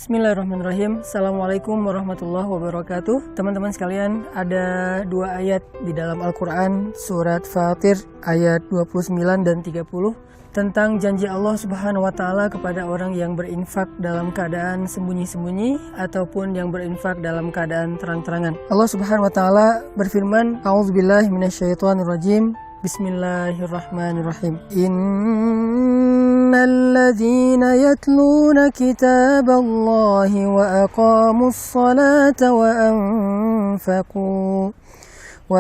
Bismillahirrahmanirrahim. Assalamualaikum warahmatullahi wabarakatuh. Teman-teman sekalian, ada dua ayat di dalam Al-Quran, surat Fatir ayat 29 dan 30, tentang janji Allah Subhanahu wa Ta'ala kepada orang yang berinfak dalam keadaan sembunyi-sembunyi ataupun yang berinfak dalam keadaan terang-terangan. Allah Subhanahu wa Ta'ala berfirman, A'udzubillahi minasyaitonirrajim. Bismillahirrahmanirrahim. Innalladzina yatluna kitaballahi wa aqamus salata wa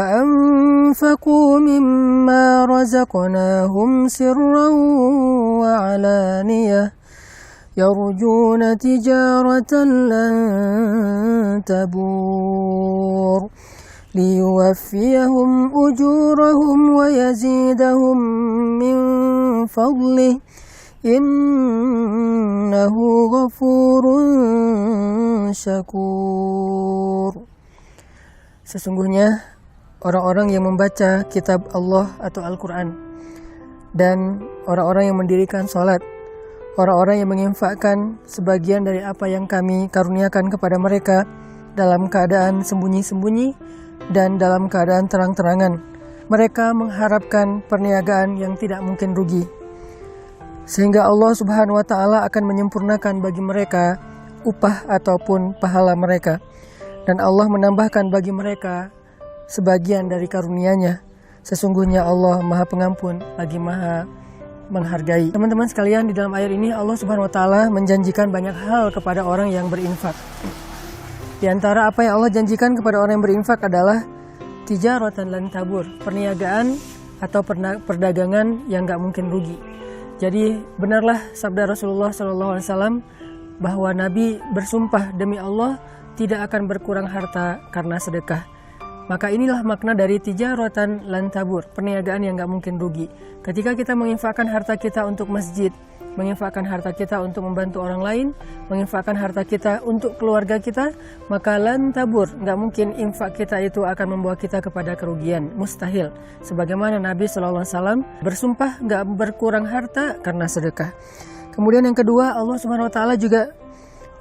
anfaqu mimma razaqnahum sirran wa alaniyah yarjuna tijaratan lan tabur liyuwaffiyahum ujurahum wa yazidahum min fadlih innahu ghafurun syakur. Sesungguhnya orang-orang yang membaca kitab Allah atau Al-Quran dan orang-orang yang mendirikan salat, orang-orang yang menginfakkan sebagian dari apa yang kami karuniakan kepada mereka dalam keadaan sembunyi-sembunyi dan dalam keadaan terang-terangan, mereka mengharapkan perniagaan yang tidak mungkin rugi, sehingga Allah Subhanahu wa Ta'ala akan menyempurnakan bagi mereka upah ataupun pahala mereka, dan Allah menambahkan bagi mereka sebagian dari karunia-Nya. Sesungguhnya Allah Maha Pengampun lagi Maha menghargai. Teman-teman sekalian, di dalam ayat ini Allah Subhanahu wa Ta'ala menjanjikan banyak hal kepada orang yang berinfak. Di antara apa yang Allah janjikan kepada orang yang berinfak adalah tijaratan lan tabur, perniagaan atau perdagangan yang gak mungkin rugi. Jadi benarlah sabda Rasulullah SAW bahwa Nabi bersumpah demi Allah tidak akan berkurang harta karena sedekah. Maka inilah makna dari tijaratan lan tabur, perniagaan yang gak mungkin rugi. Ketika kita menginfakkan harta kita untuk masjid, menginfakkan harta kita untuk membantu orang lain, menginfakkan harta kita untuk keluarga kita, maka lan tabur, gak mungkin infak kita itu akan membawa kita kepada kerugian, mustahil. Sebagaimana Nabi SAW bersumpah gak berkurang harta karena sedekah. Kemudian yang kedua, Allah Subhanahu wa Ta'ala juga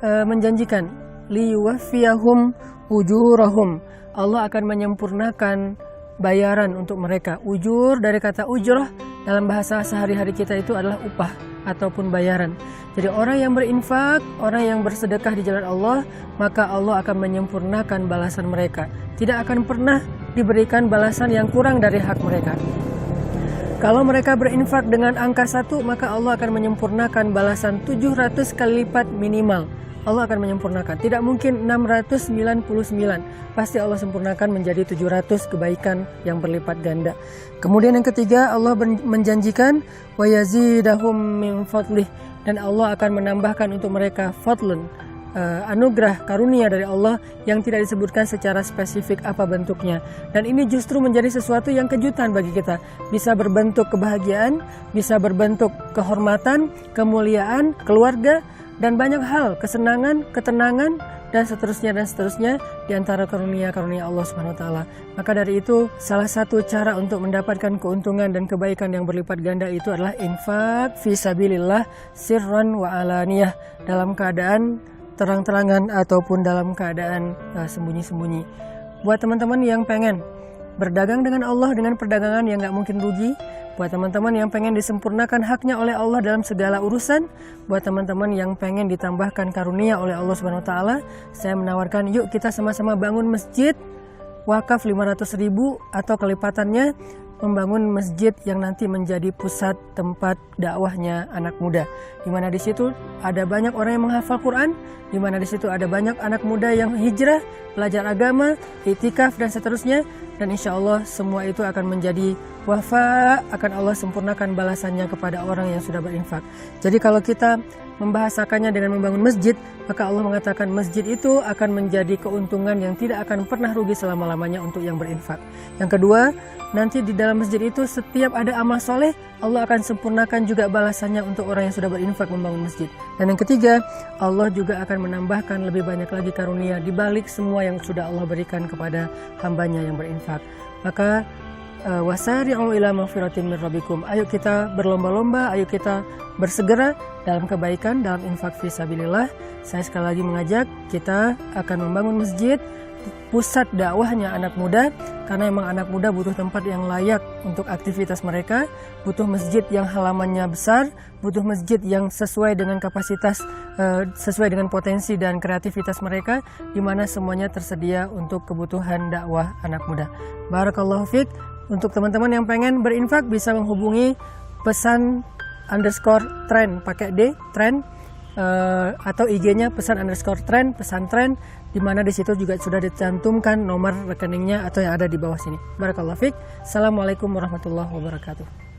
menjanjikan liyuwaffiyahum ujurahum, Allah akan menyempurnakan bayaran untuk mereka. Ujur dari kata ujrah dalam bahasa sehari-hari kita itu adalah upah ataupun bayaran. Jadi orang yang berinfak, orang yang bersedekah di jalan Allah, maka Allah akan menyempurnakan balasan mereka. Tidak akan pernah diberikan balasan yang kurang dari hak mereka. Kalau mereka berinfak dengan angka 1, maka Allah akan menyempurnakan balasan 700 kali lipat minimal. Allah akan menyempurnakan. Tidak mungkin 699. Pasti Allah sempurnakan menjadi 700 kebaikan yang berlipat ganda. Kemudian yang ketiga, Allah menjanjikan wa yazidahum min fadlih, dan Allah akan menambahkan untuk mereka fadlun, anugerah karunia dari Allah yang tidak disebutkan secara spesifik apa bentuknya. Dan ini justru menjadi sesuatu yang kejutan bagi kita. Bisa berbentuk kebahagiaan, bisa berbentuk kehormatan, kemuliaan, keluarga, dan banyak hal, kesenangan, ketenangan, dan seterusnya di antara karunia-karunia Allah Subhanahu wa Ta'ala. Maka dari itu, salah satu cara untuk mendapatkan keuntungan dan kebaikan yang berlipat ganda itu adalah infak fi sabilillah sirran wa alaniyah, dalam keadaan terang-terangan ataupun dalam keadaan sembunyi-sembunyi. Buat teman-teman yang pengen berdagang dengan Allah dengan perdagangan yang gak mungkin rugi, buat teman-teman yang pengen disempurnakan haknya oleh Allah dalam segala urusan, buat teman-teman yang pengen ditambahkan karunia oleh Allah Subhanahu wa Ta'ala, saya menawarkan yuk kita sama-sama bangun masjid wakaf 500.000 atau kelipatannya, membangun masjid yang nanti menjadi pusat tempat dakwahnya anak muda, di mana di situ ada banyak orang yang menghafal Quran, di mana di situ ada banyak anak muda yang hijrah, belajar agama, iktikaf dan seterusnya, dan insya Allah semua itu akan menjadi wafa, akan Allah sempurnakan balasannya kepada orang yang sudah berinfak. Jadi kalau kita membahasakannya dengan membangun masjid, maka Allah mengatakan masjid itu akan menjadi keuntungan yang tidak akan pernah rugi selama-lamanya untuk yang berinfak. Yang kedua, nanti di dalam masjid itu setiap ada amal soleh, Allah akan sempurnakan juga balasannya untuk orang yang sudah berinfak membangun masjid. Dan yang ketiga, Allah juga akan menambahkan lebih banyak lagi karunia di balik semua yang sudah Allah berikan kepada hambanya yang berinfak. Maka wasari'u ila magfiratin min rabbikum. Ayo kita berlomba-lomba, ayo kita bersegera dalam kebaikan, dalam infak fisabilillah. Saya sekali lagi mengajak kita akan membangun masjid, pusat dakwahnya anak muda, karena memang anak muda butuh tempat yang layak untuk aktivitas mereka, butuh masjid yang halamannya besar, butuh masjid yang sesuai dengan kapasitas, sesuai dengan potensi dan kreativitas mereka, di mana semuanya tersedia untuk kebutuhan dakwah anak muda. Barakallahu fiik. Untuk teman-teman yang pengen berinfak bisa menghubungi pesan_tren pakai D, tren, atau IG-nya pesan_tren, pesan tren, di mana di situ juga sudah dicantumkan nomor rekeningnya atau yang ada di bawah sini. Barakallahu fiik. Assalamualaikum warahmatullahi wabarakatuh.